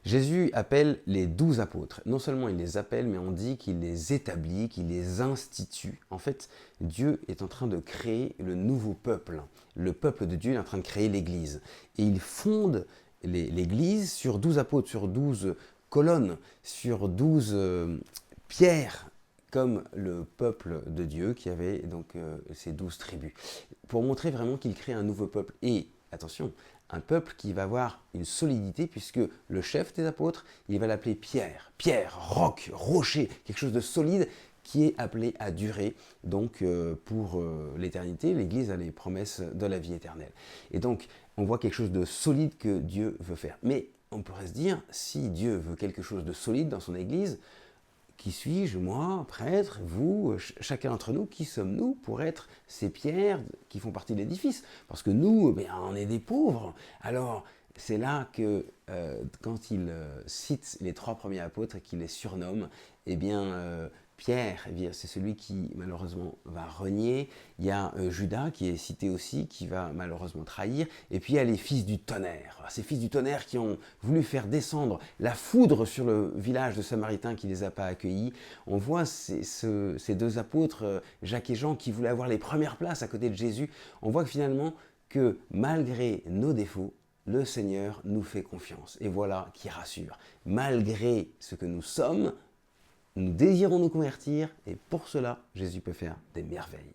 Jésus appelle les 12 apôtres. Non seulement il les appelle, mais on dit qu'il les établit, qu'il les institue. En fait, Dieu est en train de créer le nouveau peuple. Le peuple de Dieu est en train de créer l'Église. Et il fonde l'Église sur 12 apôtres, sur 12 colonnes, sur 12 pierres, comme le peuple de Dieu qui avait donc ces 12 tribus. Pour montrer vraiment qu'il crée un nouveau peuple. Et, attention, un peuple qui va avoir une solidité, puisque le chef des apôtres, il va l'appeler Pierre. Pierre, roc, rocher, quelque chose de solide qui est appelé à durer, donc pour l'éternité. L'Église a les promesses de la vie éternelle. Et donc, on voit quelque chose de solide que Dieu veut faire. Mais on pourrait se dire, si Dieu veut quelque chose de solide dans son Église, qui suis-je, moi, prêtre, vous, chacun d'entre nous, qui sommes-nous pour être ces pierres qui font partie de l'édifice? Parce que nous, on est des pauvres. Alors, c'est là que, quand il cite les 3 premiers apôtres et qu'il les surnomme, eh bien, Pierre, c'est celui qui malheureusement va renier. Il y a Judas qui est cité aussi, qui va malheureusement trahir. Et puis il y a les fils du tonnerre. Ces fils du tonnerre qui ont voulu faire descendre la foudre sur le village de Samaritains qui ne les a pas accueillis. On voit ces 2 apôtres, Jacques et Jean, qui voulaient avoir les premières places à côté de Jésus. On voit que finalement, que malgré nos défauts, le Seigneur nous fait confiance. Et voilà qui rassure. Malgré ce que nous sommes, nous désirons nous convertir et pour cela, Jésus peut faire des merveilles.